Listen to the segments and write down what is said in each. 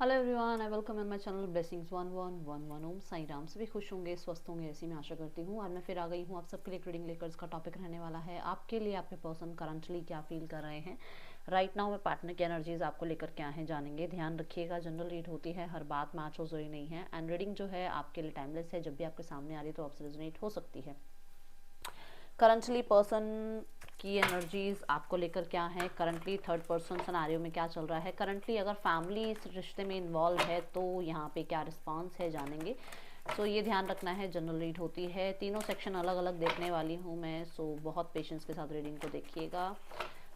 Hello everyone, I welcome in my channel blessings 1111। ओम साई राम। सभी खुश होंगे, स्वस्थ होंगे, ऐसी मैं आशा करती हूँ। और मैं फिर आ गई हूँ आप सबके लिए रीडिंग लेकर। इसका टॉपिक रहने वाला है आपके लिए आपके पर्सन करंटली क्या फील कर रहे हैं राइट नाउ में। पार्टनर की एनर्जीज आपको लेकर क्या है जानेंगे। ध्यान रखिएगा, जनरल रीड होती है, हर बात मैच हो जरूरी नहीं है। एंड रीडिंग जो है आपके लिए टाइमलेस है, जब भी आपके सामने आ रही है तो आपसे रेजोनेट हो सकती है। करंटली पर्सन की एनर्जीज आपको लेकर क्या है, करंटली थर्ड पर्सन सिनेरियो में क्या चल रहा है, करंटली अगर फैमिली इस रिश्ते में इन्वॉल्व है तो यहाँ पे क्या रिस्पांस है जानेंगे। सो ये ध्यान रखना है, जनरल रीड होती है, तीनों सेक्शन अलग अलग देखने वाली हूँ मैं। सो बहुत पेशेंस के साथ रीडिंग को देखिएगा।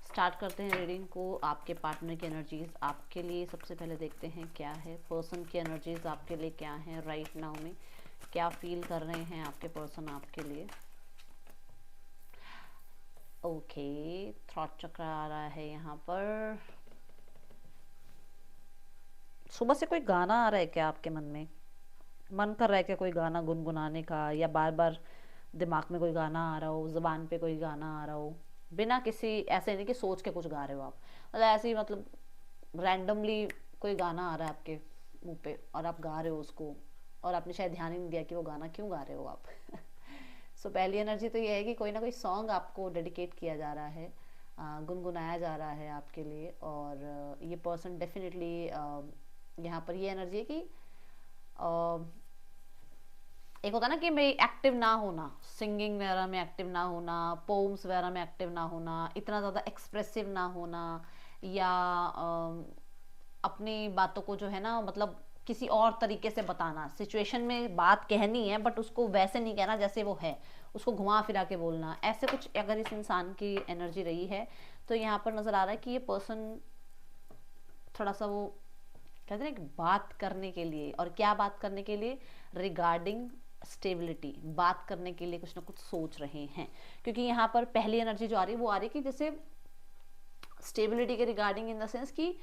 स्टार्ट करते हैं रीडिंग को। आपके पार्टनर की एनर्जीज आपके लिए सबसे पहले देखते हैं क्या है। पर्सन की एनर्जीज आपके लिए क्या है राइट नाउ में, क्या फील कर रहे हैं आपके पर्सन आपके लिए। ओके, थ्रॉट चक्र आ रहा है यहाँ पर। सुबह से कोई गाना आ रहा है क्या आपके मन में? मन कर रहा है क्या कोई गाना गुनगुनाने का, या बार बार दिमाग में कोई गाना आ रहा हो, जबान पे कोई गाना आ रहा हो, बिना किसी ऐसे नहीं कि सोच के कुछ गा रहे हो आप, मतलब ऐसे ही, मतलब रैंडमली कोई गाना आ रहा है आपके मुंह पे और आप गा रहे हो उसको, और आपने शायद ध्यान ही नहीं दिया कि वो गाना क्यों गा रहे हो आप। सो पहली एनर्जी तो ये है कि कोई ना कोई सॉन्ग आपको डेडिकेट किया जा रहा है, गुनगुनाया जा रहा है आपके लिए। और ये पर्सन डेफिनेटली यहाँ पर ये एनर्जी है कि एक होता है ना कि भाई एक्टिव ना होना, सिंगिंग वगैरह में एक्टिव ना होना, पोम्स वगैरह में एक्टिव ना होना, इतना ज़्यादा एक्सप्रेसिव ना होना, या अपनी बातों को जो है ना, मतलब किसी और तरीके से बताना। सिचुएशन में बात कहनी है बट उसको वैसे नहीं कहना जैसे वो है, उसको घुमा फिरा के बोलना, ऐसे कुछ अगर इस इंसान की एनर्जी रही है तो यहाँ पर नज़र आ रहा है कि ये पर्सन थोड़ा सा वो कहते हैं ना, बात करने के लिए, और क्या बात करने के लिए, रिगार्डिंग स्टेबिलिटी बात करने के लिए कुछ ना कुछ सोच रहे हैं। क्योंकि यहाँ पर पहली एनर्जी जो आ रही है वो आ रही है कि जैसे स्टेबिलिटी के रिगार्डिंग इन द सेंस कि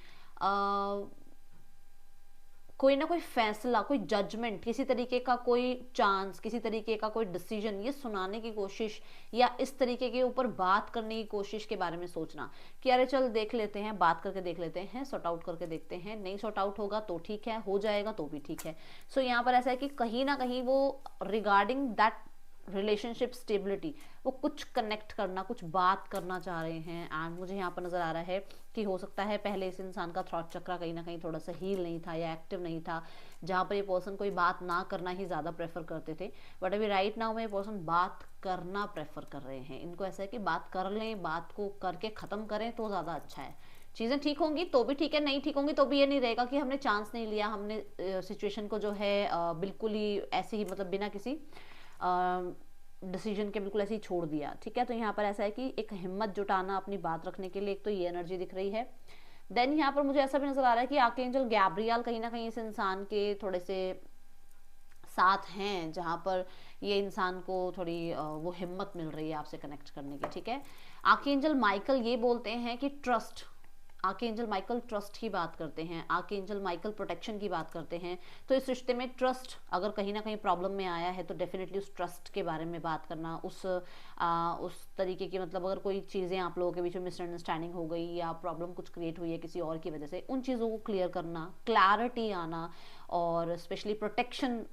कोई ना कोई फैसला, कोई जजमेंट, किसी तरीके का कोई चांस, किसी तरीके का कोई डिसीजन, ये सुनाने की कोशिश या इस तरीके के ऊपर बात करने की कोशिश के बारे में सोचना कि अरे चल देख लेते हैं, बात करके देख लेते हैं, सॉर्ट आउट करके देखते हैं, नहीं सॉर्ट आउट होगा तो ठीक है, हो जाएगा तो भी ठीक है। सो यहाँ पर ऐसा है कि कहीं ना कहीं वो रिगार्डिंग दैट रिलेशनशिप स्टेबिलिटी, वो कुछ कनेक्ट करना, कुछ बात करना चाह रहे हैं। एंड मुझे यहाँ पर नज़र आ रहा है कि हो सकता है पहले इस इंसान का थ्रॉट चक्र कहीं ना कहीं थोड़ा सा हील नहीं था या एक्टिव नहीं था, जहाँ पर ये पर्सन कोई बात ना करना ही ज़्यादा प्रेफर करते थे। बट अभी राइट नाउ में ये पर्सन बात करना प्रेफर कर रहे हैं। इनको ऐसा है कि बात कर लें, बात को करके ख़त्म करें तो ज़्यादा अच्छा है। चीज़ें ठीक होंगी तो भी ठीक है, नहीं ठीक होंगी तो भी ये नहीं रहेगा कि हमने चांस नहीं लिया, हमने सिचुएशन को जो है बिल्कुल ही ऐसे ही, मतलब बिना किसी डिसीजन के बिल्कुल ऐसे ही छोड़ दिया। ठीक है, तो यहाँ पर ऐसा है कि एक हिम्मत जुटाना अपनी बात रखने के लिए, एक तो ये एनर्जी दिख रही है। देन यहाँ पर मुझे ऐसा भी नजर आ रहा है कि आर्कएंजल गैब्रियल कहीं ना कहीं इस इंसान के थोड़े से साथ हैं, जहाँ पर ये इंसान को थोड़ी वो हिम्मत मिल रही है आपसे कनेक्ट करने की। ठीक है, आर्कएंजल माइकल ये बोलते हैं कि ट्रस्ट, आर्कएंजल माइकल ट्रस्ट की बात करते हैं, आर्कएंजल माइकल प्रोटेक्शन की बात करते हैं। तो इस रिश्ते में ट्रस्ट अगर कहीं ना कहीं प्रॉब्लम में आया है तो डेफिनेटली उस ट्रस्ट के बारे में बात करना, उस तरीके की, मतलब अगर कोई चीज़ें आप लोगों के बीच में मिसअंडरस्टैंडिंग हो गई या प्रॉब्लम कुछ क्रिएट हुई है किसी और की वजह से, उन चीज़ों को क्लियर करना, क्लैरिटी आना, और स्पेशली प्रोटेक्शन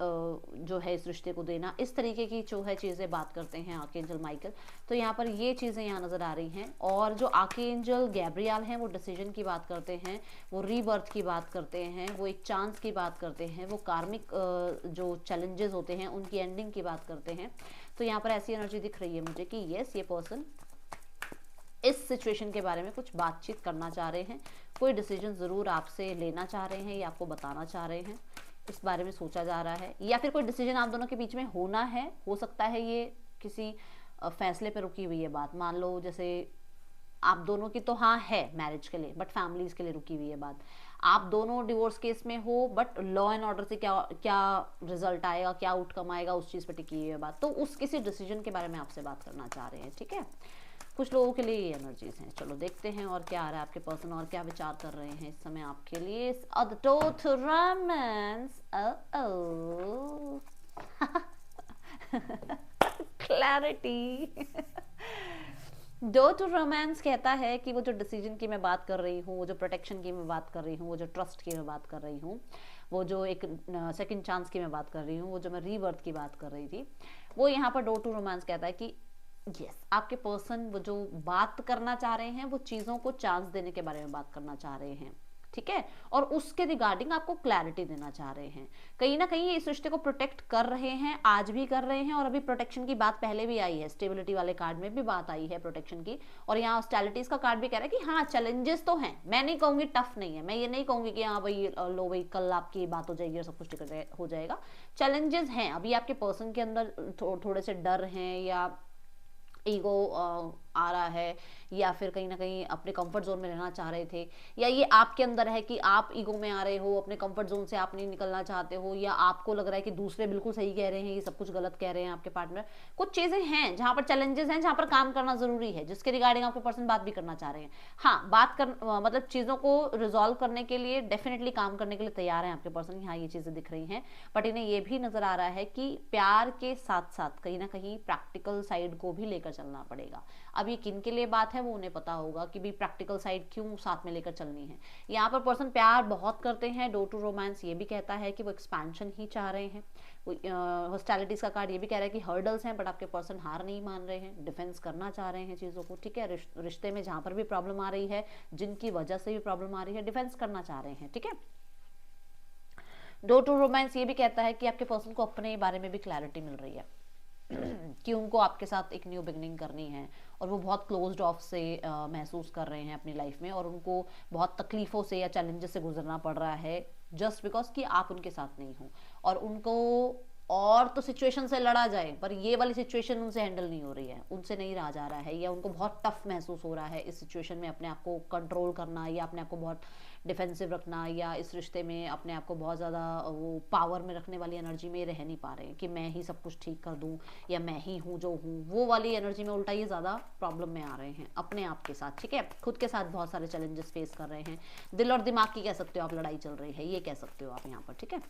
जो है इस रिश्ते को देना, इस तरीके की जो है चीज़ें बात करते हैं आर्कएंजल माइकल। तो यहाँ पर ये चीज़ें यहाँ नज़र आ रही हैं। और जो आर्कएंजल गैब्रियल हैं वो डिसीजन की बात करते हैं, वो रीबर्थ की बात करते हैं, वो एक चांस की बात करते हैं, वो कार्मिक जो चैलेंजेस होते हैं उनकी एंडिंग की बात करते हैं। तो यहाँ पर ऐसी एनर्जी दिख रही है मुझे कि यस, ये पर्सन इस सिचुएशन के बारे में कुछ बातचीत करना चाह रहे हैं, कोई डिसीजन ज़रूर आपसे लेना चाह रहे हैं या आपको बताना चाह रहे हैं, इस बारे में सोचा जा रहा है। या फिर कोई डिसीजन आप दोनों के बीच में होना है, हो सकता है ये किसी फैसले पर रुकी हुई है बात। मान लो जैसे आप दोनों की तो हाँ है मैरिज के लिए, बट फैमिलीज के लिए रुकी हुई है बात। आप दोनों डिवोर्स केस में हो बट लॉ एंड ऑर्डर से क्या क्या रिजल्ट आएगा, क्या आउटकम आएगा, उस चीज़ पर टिकी हुई है बात। तो उस किसी डिसीजन के बारे में आपसे बात करना चाह रहे हैं। ठीक है, कुछ लोगों के लिए ये एनर्जीज हैं। चलो देखते हैं और क्या आ रहा है आपके पर्सन, और क्या विचार कर रहे हैं इस समय आपके लिए। अदटोथ रोमांस, क्लैरिटी। डो टू रोमांस कहता है कि वो जो डिसीजन की मैं बात कर रही हूँ, वो जो प्रोटेक्शन की मैं बात कर रही हूँ, वो जो ट्रस्ट की मैं बात कर रही हूँ, वो जो एक सेकंड चांस की मैं बात कर रही हूँ, वो जो मैं रीबर्थ की बात कर रही थी, वो यहाँ पर डो टू रोमांस कहता है कि यस, आपके पर्सन वो जो बात करना चाह रहे हैं वो चीज़ों को चांस देने के बारे में बात करना चाह रहे हैं, ठीक है, और उसके रिगार्डिंग आपको क्लैरिटी देना चाह रहे हैं। कहीं ना कहीं ये इस रिश्ते को प्रोटेक्ट कर रहे हैं, आज भी कर रहे हैं, और अभी प्रोटेक्शन की बात पहले भी आई है, स्टेबिलिटी वाले कार्ड में भी बात आई है प्रोटेक्शन की, और यहाँ हॉस्टिलिटीज का कार्ड भी कह रहा है कि हाँ चैलेंजेस तो हैं, मैं नहीं कहूंगी टफ नहीं है, मैं ये नहीं कहूंगी कि हाँ भाई लो भाई कल आपकी बात हो जाएगी और सब कुछ हो जाएगा। चैलेंजेस हैं, अभी आपके पर्सन के अंदर थोड़े से डर हैं, या ईगो आ रहा है, या फिर कहीं ना कहीं अपने कंफर्ट जोन में रहना चाह रहे थे, या ये आपके अंदर है कि आप ईगो में आ रहे हो, अपने कंफर्ट जोन से आप नहीं निकलना चाहते हो, या आपको लग रहा है कि दूसरे बिल्कुल सही कह रहे हैं, ये सब कुछ गलत कह रहे हैं आपके पार्टनर। कुछ चीजें हैं जहां पर चैलेंजेस हैं, जहां पर काम करना जरूरी है, जिसके रिगार्डिंग आपके पर्सन बात भी करना चाह रहे हैं। हाँ, बात कर मतलब चीजों को रिजॉल्व करने के लिए डेफिनेटली काम करने के लिए तैयार है आपके पर्सन। हाँ, ये चीजें दिख रही हैं, बट इन्हें ये भी नजर आ रहा है कि प्यार के साथ साथ कहीं ना कहीं प्रैक्टिकल साइड को भी लेकर चलना पड़ेगा। अब ये किन के लिए बात है वो उन्हें पता होगा कि भी प्रैक्टिकल साइड क्यों साथ में लेकर चलनी है। यहाँ पर पर्सन प्यार बहुत करते हैं, डो टू रोमांस ये भी कहता है कि वो एक्सपेंशन ही चाह रहे हैं। हॉस्टिलिटीज का कार्ड ये भी कह रहा है कि हर्डल्स हैं, बट आपके पर्सन हार नहीं मान रहे हैं, डिफेंस करना चाह रहे हैं चीज़ों को, ठीक है। रिश्ते में जहाँ पर भी प्रॉब्लम आ रही है, जिनकी वजह से भी प्रॉब्लम आ रही है, डिफेंस करना चाह रहे हैं, ठीक है। डो टू रोमांस ये भी कहता है कि आपके पर्सन को अपने बारे में भी क्लैरिटी मिल रही है कि उनको आपके साथ एक न्यू बिगनिंग करनी है, और वो बहुत क्लोज्ड ऑफ से महसूस कर रहे हैं अपनी लाइफ में, और उनको बहुत तकलीफों से या चैलेंजेस से गुजरना पड़ रहा है जस्ट बिकॉज कि आप उनके साथ नहीं हो, और उनको और तो सिचुएशन से लड़ा जाए, पर ये वाली सिचुएशन उनसे हैंडल नहीं हो रही है, उनसे नहीं रहा जा रहा है, या उनको बहुत टफ महसूस हो रहा है इस सिचुएशन में अपने आप को कंट्रोल करना, या अपने आप को बहुत डिफेंसिव रखना, या इस रिश्ते में अपने आप को बहुत ज़्यादा वो पावर में रखने वाली एनर्जी में रह नहीं पा रहे हैं कि मैं ही सब कुछ ठीक कर दूं, या मैं ही हूँ जो हूँ, वो वाली एनर्जी में उल्टा ये ज़्यादा प्रॉब्लम में आ रहे हैं अपने आप के साथ, ठीक है। खुद के साथ बहुत सारे चैलेंजेस फेस कर रहे हैं, दिल और दिमाग की कह सकते हो आप लड़ाई चल रही है, ये कह सकते हो आप यहाँ पर, ठीक है।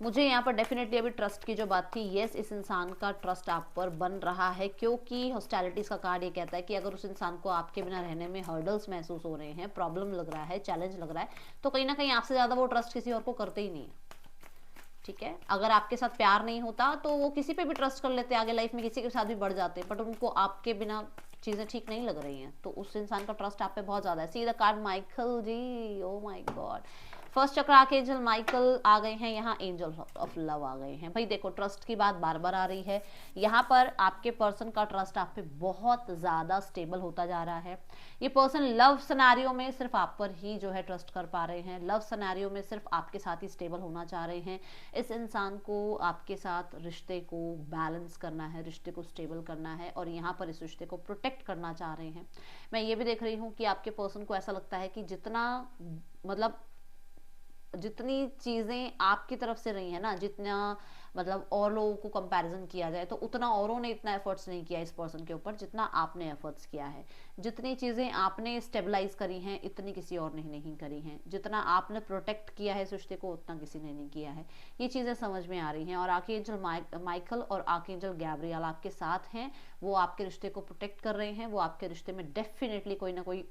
मुझे यहाँ पर डेफिनेटली अभी ट्रस्ट की जो बात थी, यस, इस इंसान का ट्रस्ट आप पर बन रहा है, क्योंकि हॉस्टिलिटीज का कार्ड ये कहता है कि अगर उस इंसान को आपके बिना रहने में हर्डल्स महसूस हो रहे हैं, प्रॉब्लम लग रहा है, चैलेंज लग रहा है, तो कहीं ना कहीं आपसे ज़्यादा वो ट्रस्ट किसी और को करते ही नहीं है, ठीक है। अगर आपके साथ प्यार नहीं होता तो वो किसी पे भी ट्रस्ट कर लेते, आगे लाइफ में किसी के साथ भी बढ़ जाते, बट उनको आपके बिना चीज़ें ठीक नहीं लग रही हैं, तो उस इंसान का ट्रस्ट आप पे बहुत ज़्यादा है। See the card Michael ji, oh my God, first chakra आके एंजल माइकल आ गए हैं, यहाँ एंजल ऑफ लव आ गए हैं। भाई देखो, ट्रस्ट की बात बार बार आ रही है यहाँ पर, आपके पर्सन का ट्रस्ट आप पे बहुत ज़्यादा स्टेबल होता जा रहा है। ये पर्सन लव सिनेरियो में सिर्फ आप पर ही जो है ट्रस्ट कर पा रहे हैं, लव सिनेरियो में सिर्फ आपके साथ ही स्टेबल होना चाह रहे हैं। इस इंसान को आपके साथ रिश्ते को बैलेंस करना है, रिश्ते को स्टेबल करना है, और यहाँ पर इस रिश्ते को प्रोटेक्ट करना चाह रहे हैं। मैं ये भी देख रही हूँ कि आपके पर्सन को ऐसा लगता है कि जितना मतलब जितनी चीज़ें आपकी तरफ से रही है ना, जितना मतलब और लोगों को कंपैरिजन किया जाए तो उतना औरों ने इतना एफर्ट्स नहीं किया इस पर्सन के ऊपर जितना आपने एफर्ट्स किया है। जितनी चीज़ें आपने स्टेबलाइज करी हैं इतनी किसी और ने नहीं करी हैं। जितना आपने प्रोटेक्ट किया है इस रिश्ते को उतना किसी ने नहीं किया है। ये चीज़ें समझ में आ रही हैं, और आर्कएंजल माइकल और आर्कएंजल गैब्रियल आपके साथ हैं। वो आपके रिश्ते को प्रोटेक्ट कर रहे हैं, वो आपके रिश्ते में डेफिनेटली कोई ना कोई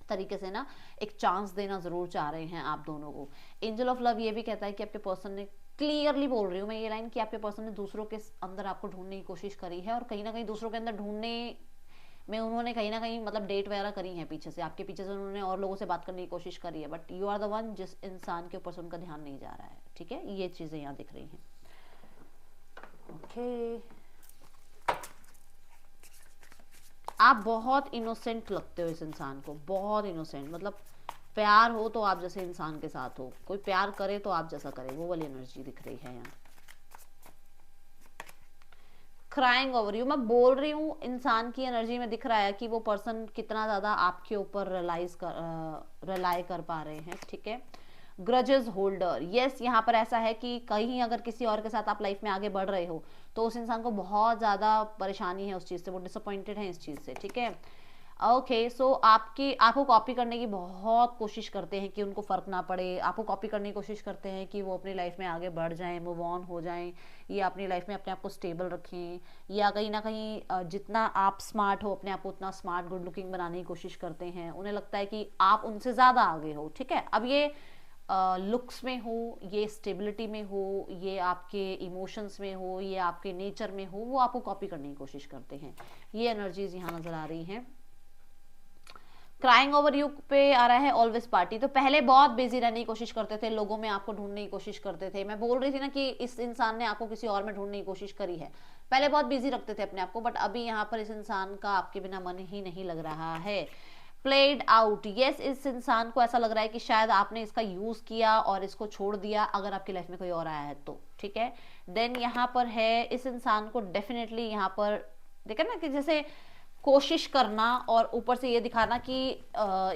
तरीके से ना एक चांस देना जरूर चाह रहे हैं आप दोनों को। एंजल ऑफ लव ये भी कहता है कि आपके पर्सन ने, क्लियरली बोल रही हूँ मैं ये लाइन, कि आपके पर्सन ने दूसरों के अंदर आपको ढूंढने की कोशिश करी है, और कहीं ना कहीं दूसरों के अंदर ढूंढने में उन्होंने कहीं ना कहीं मतलब डेट वगैरह करी है पीछे से, आपके पीछे से उन्होंने और लोगों से बात करने की कोशिश करी है, but you are the one जिस इंसान के ऊपर से उनका ध्यान नहीं जा रहा है, ठीक है। ये चीजें यहाँ दिख रही हैं, ओके। आप बहुत इनोसेंट लगते हो इस इंसान को, बहुत इनोसेंट, मतलब प्यार हो तो आप जैसे इंसान के साथ हो, कोई प्यार करे तो आप जैसा करे, वो वाली एनर्जी दिख रही है यहाँ। क्राइंग ओवर यू, मैं बोल रही हूँ इंसान की एनर्जी में दिख रहा है कि वो पर्सन कितना ज्यादा आपके ऊपर रिलाई कर पा रहे हैं, ठीक है। ग्रजेस होल्डर, यस, यहाँ पर ऐसा है कि कहीं अगर किसी और के साथ आप लाइफ में आगे बढ़ रहे हो तो उस इंसान को बहुत ज़्यादा परेशानी है उस चीज़ से, वो डिसअपॉइंटेड है इस चीज़ से, ठीक है। ओके सो आपको कॉपी करने की बहुत कोशिश करते हैं कि उनको फर्क ना पड़े, आपको कॉपी करने की कोशिश करते हैं कि वो अपनी लाइफ में आगे बढ़ जाएं, मूव ऑन हो जाएं, या अपनी लाइफ में अपने आप को स्टेबल रखें, या कहीं ना कहीं जितना आप स्मार्ट हो अपने आप को उतना स्मार्ट गुड लुकिंग बनाने की कोशिश करते हैं। उन्हें लगता है कि आप उनसे ज़्यादा आगे हो, ठीक है। अब ये लुक्स में हो, ये स्टेबिलिटी में हो, ये आपके इमोशंस में हो, ये आपके नेचर में हो, वो आपको कॉपी करने की कोशिश करते हैं। ये एनर्जीज यहाँ नजर आ रही हैं। क्राइंग ओवर यू पे आ रहा है ऑलवेज पार्टी। तो पहले बहुत बिजी रहने की कोशिश करते थे, लोगों में आपको ढूंढने की कोशिश करते थे। मैं बोल रही थी ना कि इस इंसान ने आपको किसी और में ढूंढने की कोशिश करी है। पहले बहुत बिजी रखते थे अपने आप को, बट अभी यहाँ पर इस इंसान का आपके बिना मन ही नहीं लग रहा है। प्लेड आउट, यस, इस इंसान को ऐसा लग रहा है कि शायद आपने इसका यूज किया और इसको छोड़ दिया, अगर आपकी लाइफ में कोई और आया है तो, ठीक है। देन यहाँ पर है इस इंसान को डेफिनेटली यहाँ पर देखा ना कि जैसे कोशिश करना और ऊपर से ये दिखाना कि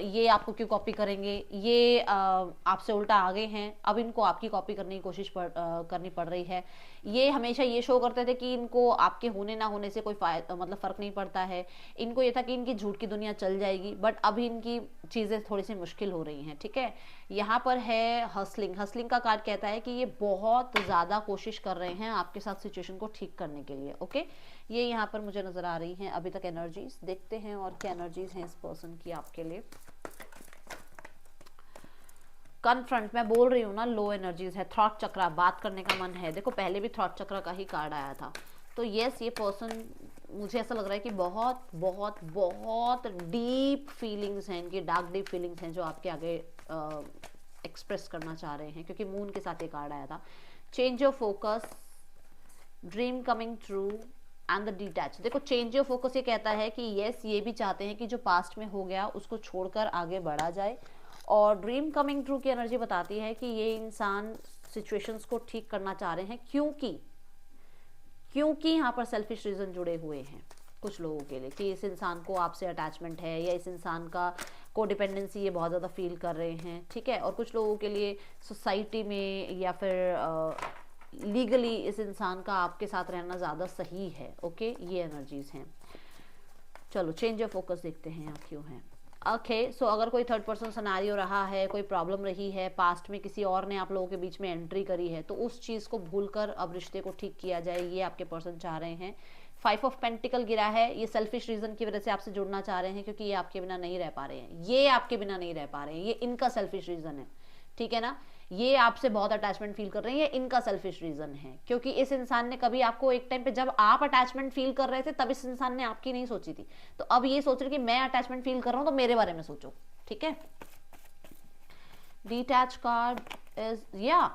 ये आपको क्यों कॉपी करेंगे, ये आपसे उल्टा आगे हैं, अब इनको आपकी कॉपी करने की कोशिश करनी पड़ रही है। ये हमेशा ये शो करते थे कि इनको आपके होने ना होने से कोई मतलब फर्क नहीं पड़ता है। इनको ये था कि इनकी झूठ की दुनिया चल जाएगी, बट अभी इनकी चीज़ें थोड़ी सी मुश्किल हो रही हैं, ठीक है। यहाँ पर है हसलिंग। हसलिंग का कार्ड कहता है कि ये बहुत ज़्यादा कोशिश कर रहे हैं आपके साथ सिचुएशन को ठीक करने के लिए, ओके। ये यहाँ पर मुझे नजर आ रही हैं अभी तक एनर्जीज। देखते हैं और क्या एनर्जीज हैं इस पर्सन की आपके लिए। कन्फ्रंट, मैं बोल रही हूँ ना, लो एनर्जीज है। थॉट चक्रा, बात करने का मन है। देखो पहले भी थॉट चक्रा का ही कार्ड आया था। तो यस, ये पर्सन मुझे ऐसा लग रहा है कि बहुत बहुत बहुत डीप फीलिंग्स हैं इनकी, डार्क डीप फीलिंग्स हैं जो आपके आगे एक्सप्रेस करना चाह रहे हैं, क्योंकि मून के साथ ये कार्ड आया था। Change your focus, dream coming true and the detach. देखो चेंज योर फोकस ये कहता है कि यस, ये भी चाहते हैं कि जो पास्ट में हो गया उसको छोड़कर आगे बढ़ा जाए। और ड्रीम कमिंग ट्रू की एनर्जी बताती है कि ये इंसान सिचुएशंस को ठीक करना चाह रहे हैं, क्योंकि यहाँ पर सेल्फिश रीजन जुड़े हुए हैं कुछ लोगों के लिए, कि इस इंसान को आपसे अटैचमेंट है, या इस इंसान का कोडिपेंडेंसी ये बहुत ज़्यादा फील कर रहे हैं, ठीक है। और कुछ लोगों के लिए सोसाइटी में या फिर लीगली इस इंसान का आपके साथ रहना ज़्यादा सही है, ओके। ये एनर्जीज हैं। चलो चेंज ऑफ फोकस देखते हैं यहाँ क्यों है। ओके सो अगर कोई थर्ड पर्सन सिनेरियो रहा है, कोई प्रॉब्लम रही है पास्ट में, किसी और ने आप लोगों के बीच में एंट्री करी है, तो उस चीज़ को भूलकर अब रिश्ते को ठीक किया जाए, ये आपके पर्सन चाह रहे हैं। 5 ऑफ पेंटिकल गिरा है, ये सेल्फिश रीजन की वजह से आपसे जुड़ना चाह रहे हैं, क्योंकि ये आपके बिना नहीं रह पा रहे हैं, ये आपके बिना नहीं रह पा रहे हैं, ये इनका सेल्फिश रीजन है, ठीक है ना। ये आपसे बहुत अटैचमेंट फील कर रहे हैं, ये इनका सेल्फिश रीजन है, क्योंकि इस इंसान ने कभी आपको एक टाइम पे जब आप अटैचमेंट फील कर रहे थे तब इस इंसान ने आपकी नहीं सोची थी, तो अब ये सोच रहे कि मैं अटैचमेंट फील कर रहा हूं तो मेरे बारे में सोचो, ठीक है। डिटैच कार्ड इज या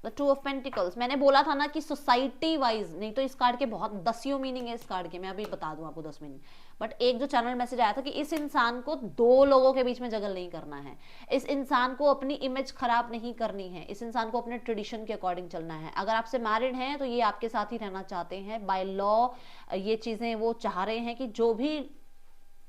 द 2 ऑफ पेंटिकल्स। मैंने बोला था ना कि सोसाइटी वाइज, नहीं तो इस कार्ड के बहुत 10 मीनिंग है इस कार्ड के, मैं अभी बता दूं आपको 10 मीनिंग। बट एक जो चैनल मैसेज आया था कि इस इंसान को 2 लोगों के बीच में जगल नहीं करना है, इस इंसान को अपनी इमेज खराब नहीं करनी है, इस इंसान को अपने ट्रेडिशन के अकॉर्डिंग चलना है। अगर आपसे मैरिड हैं तो ये आपके साथ ही रहना चाहते हैं, बाय लॉ ये चीजें वो चाह रहे हैं कि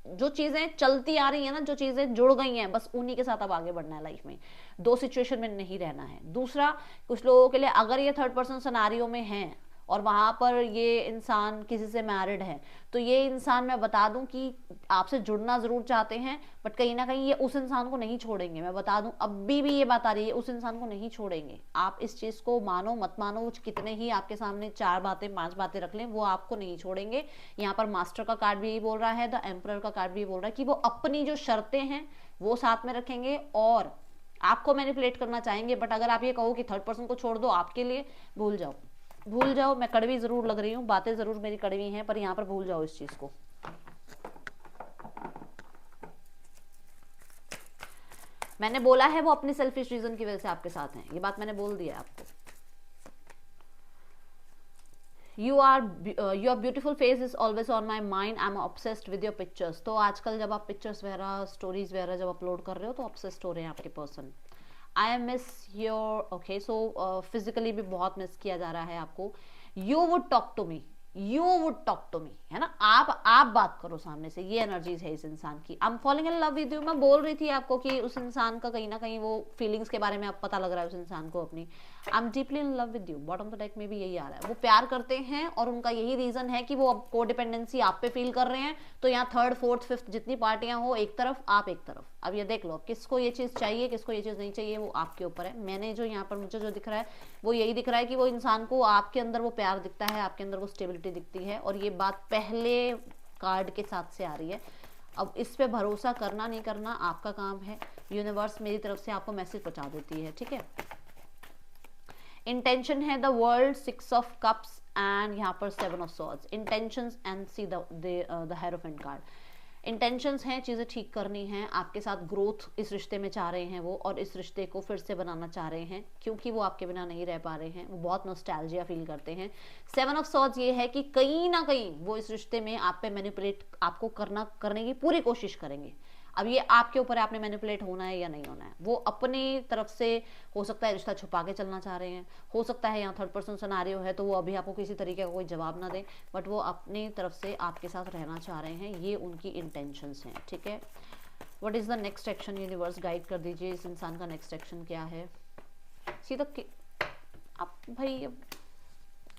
जो चीजें चलती आ रही है ना, जो चीजें जुड़ गई हैं, बस उन्हीं के साथ अब आगे बढ़ना है लाइफ में, 2 सिचुएशन में नहीं रहना है। दूसरा, कुछ लोगों के लिए अगर ये थर्ड पर्सन सिनेरियो में है और वहां पर ये इंसान किसी से मैरिड है, तो ये इंसान, मैं बता दूं कि आपसे जुड़ना जरूर चाहते हैं, बट कहीं ना कहीं ये उस इंसान को नहीं छोड़ेंगे। मैं बता दूं अभी भी ये बात आ रही है, उस इंसान को नहीं छोड़ेंगे। आप इस चीज को मानो मत मानो, कितने ही आपके सामने 4 बातें 5 बातें रख लें, वो आपको नहीं छोड़ेंगे। यहाँ पर मास्टर का कार्ड भी यही बोल रहा है, द एम्परर का कार्ड भी बोल रहा है कि वो अपनी जो शर्तें हैं वो साथ में रखेंगे और आपको मैनिपुलेट करना चाहेंगे। बट अगर आप ये कहो कि थर्ड पर्सन को छोड़ दो आपके लिए, भूल जाओ, भूल जाओ। मैं कड़वी जरूर लग रही हूँ, बातें जरूर मेरी कड़वी हैं, पर यहाँ पर भूल जाओ इस चीज को। मैंने बोला है वो अपनी सेल्फिश रीजन की वजह से आपके साथ हैं, ये बात मैंने बोल दिया है आपको। Your beautiful face is always on my mind, I am obsessed with your pictures. तो आजकल जब आप पिक्चर्स वगैरह, स्टोरीज वगैरह जब अपलोड कर रहे हो तो ऑब्सेस्ड हो रहे हैं आपके person. I miss your, okay so physically भी बहुत मिस किया जा रहा है आपको। You would talk to me, you would talk to me, है ना, आप बात करो सामने से, ये एनर्जीज है इस इंसान की। I am falling in love with you, मैं बोल रही थी आपको कि उस इंसान का कहीं ना कहीं वो फीलिंग्स के बारे में अब पता लग रहा है उस इंसान को अपनी। I am deeply in love with you, bottom of the deck में भी यही आ रहा है, वो प्यार करते हैं और उनका यही रीजन है कि वो अब कोडिपेंडेंसी आप पे फील कर रहे हैं। तो यहाँ थर्ड फोर्थ फिफ्थ जितनी पार्टियां हो, एक तरफ आप एक तरफ, अब ये देख लो किसको ये चीज चाहिए किसको ये चीज नहीं चाहिए, वो आपके ऊपर है। मैंने जो यहाँ पर मुझे जो दिख रहा है वो यही दिख रहा है कि वो इंसान को आपके अंदर वो प्यार दिखता है, आपके अंदर वो स्टेबिलिटी दिखती है, और ये बात पहले कार्ड के साथ से आ रही है। अब इस पे भरोसा करना नहीं करना आपका काम है, यूनिवर्स मेरी तरफ से आपको मैसेज पहुंचा देती है, ठीक है। इंटेंशन है the world, 6 of cups and यहाँ पर 7 of swords, intentions and see the hierophant card. Intentions हैं, चीज़ें ठीक करनी हैं, आपके साथ ग्रोथ इस रिश्ते में चाह रहे हैं वो, और इस रिश्ते को फिर से बनाना चाह रहे हैं क्योंकि वो आपके बिना नहीं रह पा रहे हैं, वो बहुत नॉस्टैल्जिया फील करते हैं। 7 ऑफ सॉर्ड्स ये है कि कहीं ना कहीं वो इस रिश्ते में आप पे मैनिपुलेट आपको करने की पूरी कोशिश करेंगे। अब ये आपके ऊपर है, आपने मैनिपुलेट होना है या नहीं होना है। वो अपनी तरफ से हो सकता है रिश्ता छुपा के चलना चाह रहे हैं, हो सकता है यहाँ थर्ड पर्सन सिनेरियो है तो वो अभी आपको किसी तरीके का कोई जवाब ना दे, बट वो अपनी तरफ से आपके साथ रहना चाह रहे हैं, ये उनकी इंटेंशंस हैं, ठीक है। What is the next action, universe guide कर दीजिए, इस इंसान का नेक्स्ट एक्शन क्या है। सीधा आप भाई,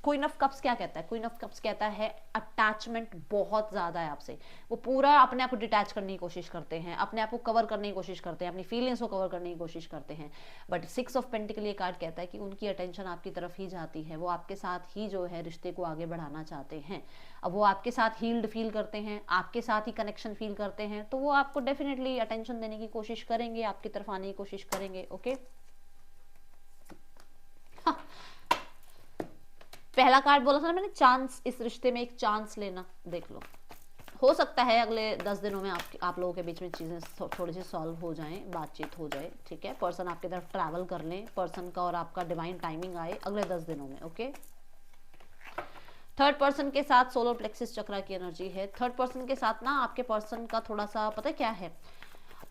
क्वीन ऑफ कप्स क्या कहता है, क्वीन ऑफ कप्स कहता है अटैचमेंट बहुत ज्यादा है आपसे, वो पूरा अपने आप को डिटैच करने की कोशिश करते हैं, अपने आप को कवर करने की कोशिश करते हैं, अपनी फीलिंग्स को कवर करने की कोशिश करते हैं। बट 6 ऑफ पेंटिकल ये कार्ड कहता है कि उनकी अटेंशन आपकी तरफ ही जाती है, वो आपके साथ ही जो है रिश्ते को आगे बढ़ाना चाहते हैं। अब वो आपके साथ हील्ड फील करते हैं, आपके साथ ही कनेक्शन फील करते हैं, तो वो आपको डेफिनेटली अटेंशन देने की कोशिश करेंगे, आपकी तरफ आने की कोशिश करेंगे, ओके। पहला कार्ड बोला था ना मैंने, चांस, इस रिश्ते में एक चांस लेना, देख लो हो सकता है अगले 10 दिनों में आप लोगों के बीच में चीजें थोड़ी सी सॉल्व हो जाएं, बातचीत हो जाए, ठीक है। पर्सन आपकी तरफ ट्रैवल कर लें, पर्सन का और आपका डिवाइन टाइमिंग आए अगले 10 दिनों में, ओके। थर्ड पर्सन के साथ सोलर प्लेक्सिस चक्रा की एनर्जी है। थर्ड पर्सन के साथ ना आपके पर्सन का थोड़ा सा पता है क्या है,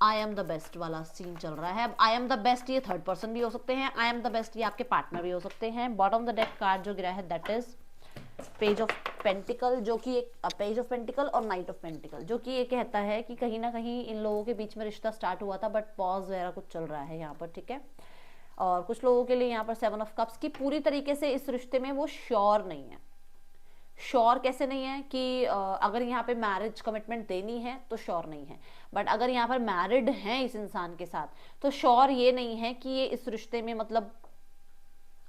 आई एम द बेस्ट वाला सीन चल रहा है। अब आई एम द बेस्ट ये थर्ड पर्सन भी हो सकते हैं, आई एम द बेस्ट ये आपके पार्टनर भी हो सकते हैं। बॉटम द डेक कार्ड जो गिरा है that is page of pentacle, जो कि एक पेज ऑफ पेंटिकल और नाइट ऑफ पेंटिकल, जो कि ये कहता है कि कहीं ना कहीं इन लोगों के बीच में रिश्ता स्टार्ट हुआ था बट पॉज वगैरह कुछ चल रहा है यहाँ पर, ठीक है। और कुछ लोगों के लिए यहाँ पर 7 ऑफ कप्स की पूरी तरीके से इस रिश्ते में वो श्योर नहीं है। श्योर कैसे नहीं है कि अगर यहाँ पे मैरिज कमिटमेंट देनी है तो श्योर नहीं है, बट अगर यहाँ पर मैरिड हैं इस इंसान के साथ तो श्योर ये नहीं है कि ये इस रिश्ते में मतलब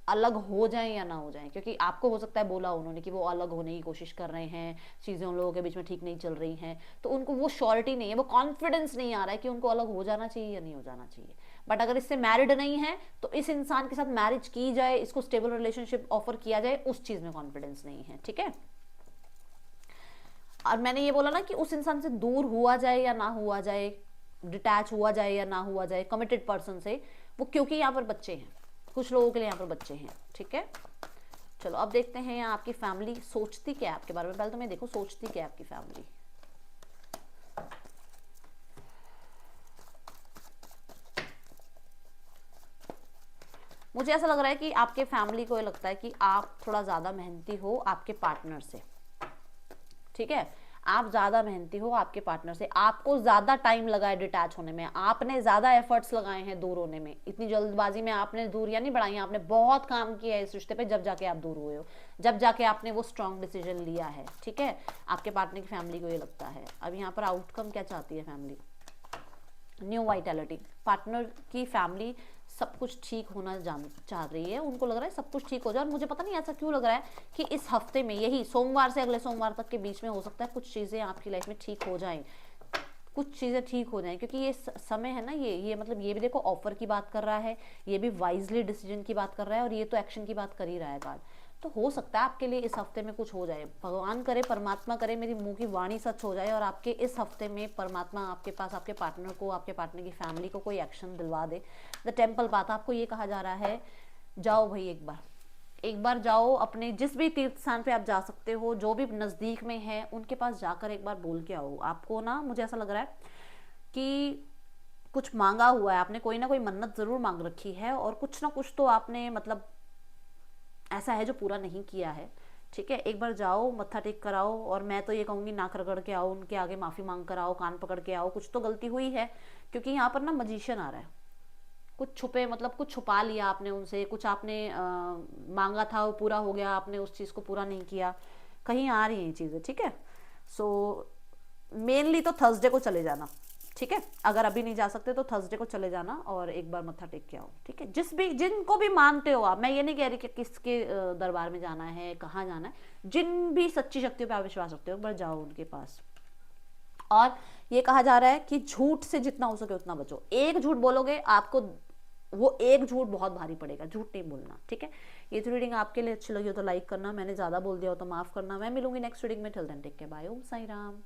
अलग हो जाएं या ना हो जाएं, क्योंकि आपको हो सकता है बोला उन्होंने कि वो अलग होने की कोशिश कर रहे हैं, चीज़ें उन लोगों के बीच में ठीक नहीं चल रही हैं, तो उनको वो श्योरिटी नहीं है, वो कॉन्फिडेंस नहीं आ रहा है कि उनको अलग हो जाना चाहिए या नहीं हो जाना चाहिए। बट अगर इससे मैरिड नहीं है तो इस इंसान के साथ मैरिज की जाए, इसको स्टेबल रिलेशनशिप ऑफर किया जाए, उस चीज़ में कॉन्फिडेंस नहीं है, ठीक है। और मैंने ये बोला ना कि उस इंसान से दूर हुआ जाए या ना हुआ जाए, डिटैच हुआ जाए या ना हुआ जाए कमिटेड पर्सन से, वो क्योंकि यहाँ पर बच्चे हैं, कुछ लोगों के लिए यहाँ पर बच्चे हैं, ठीक है। चलो अब देखते हैं यहाँ आपकी फैमिली सोचती क्या है आपके बारे में। पहले तो मैं देखो सोचती क्या है आपकी फैमिली। मुझे ऐसा लग रहा है कि आपके फैमिली को ये लगता है कि आप थोड़ा ज्यादा मेहनती हो आपके पार्टनर से, ठीक है। आप ज्यादा मेहनती हो आपके पार्टनर से, आपको ज्यादा टाइम लगा है डिटैच होने में, आपने ज्यादा एफर्ट्स लगाए हैं दूर होने में, इतनी जल्दबाजी में आपने दूरियां नहीं बढ़ाई, आपने बहुत काम किया है इस रिश्ते पे, जब जाके आप दूर हुए हो, जब जाके आपने वो स्ट्रॉन्ग डिसीजन लिया है, ठीक है। आपके पार्टनर की फैमिली को ये लगता है। अब यहाँ पर आउटकम क्या चाहती है फैमिली, न्यू वाइटैलिटी। पार्टनर की फैमिली सब कुछ ठीक होना चाह रही है, उनको लग रहा है सब कुछ ठीक हो जाए। और मुझे पता नहीं ऐसा क्यों लग रहा है कि इस हफ्ते में, यही सोमवार से अगले सोमवार तक के बीच में हो सकता है कुछ चीज़ें आपकी लाइफ में ठीक हो जाएं, कुछ चीज़ें ठीक हो जाएं, क्योंकि ये समय है ना, ये मतलब ये भी देखो ऑफर की बात कर रहा है, ये भी वाइजली डिसीजन की बात कर रहा है, और ये तो एक्शन की बात कर ही रहा है कार्ड। तो हो सकता है आपके लिए इस हफ्ते में कुछ हो जाए, भगवान करे, परमात्मा करे, मेरी मुंह की वाणी सच हो जाए और आपके इस हफ्ते में परमात्मा आपके पास आपके पार्टनर को, आपके पार्टनर की फैमिली को कोई एक्शन दिलवा दे। द टेम्पल पाथ, आपको ये कहा जा रहा है जाओ भाई, एक बार जाओ, अपने जिस भी तीर्थ स्थान पे आप जा सकते हो, जो भी नज़दीक में है उनके पास जाकर एक बार बोल के आओ। आपको ना, मुझे ऐसा लग रहा है कि कुछ मांगा हुआ है आपने, कोई ना कोई मन्नत जरूर मांग रखी है, और कुछ ना कुछ तो आपने मतलब ऐसा है जो पूरा नहीं किया है, ठीक है, एक बार जाओ, मत्था टेक कर आओ, और मैं तो ये कहूंगी नाक रगड़ के आओ, उनके आगे माफी मांग कर आओ, कान पकड़ के आओ, कुछ तो गलती हुई है, क्योंकि यहाँ पर ना मजिशियन आ रहा है, कुछ छुपे, मतलब कुछ छुपा लिया आपने उनसे, कुछ आपने मांगा था वो पूरा हो गया, आपने उस चीज को पूरा नहीं किया, कहीं आ रही हैं चीजें, ठीक है। सो मेनली तो थर्सडे को चले जाना, ठीक है, अगर अभी नहीं जा सकते तो थर्सडे को चले जाना और एक बार मत्था टेक के आओ, ठीक है। जिनको भी मानते हो आप, मैं ये नहीं कह रही कि किसके दरबार में जाना है, कहाँ जाना है, जिन भी सच्ची शक्तियों पे आप विश्वास रखते हो, एक बार जाओ उनके पास। और ये कहा जा रहा है कि झूठ से जितना हो सके उतना बचो, एक झूठ बोलोगे आपको वो एक झूठ बहुत भारी पड़ेगा, झूठ नहीं बोलना, ठीक है। ये तो रीडिंग आपके लिए अच्छी लगी हो तो लाइक करना, मैंने ज्यादा बोल दिया हो तो माफ करना। मैं मिलूंगी नेक्स्ट रीडिंग में, till then take care, bye, Om Sai Ram.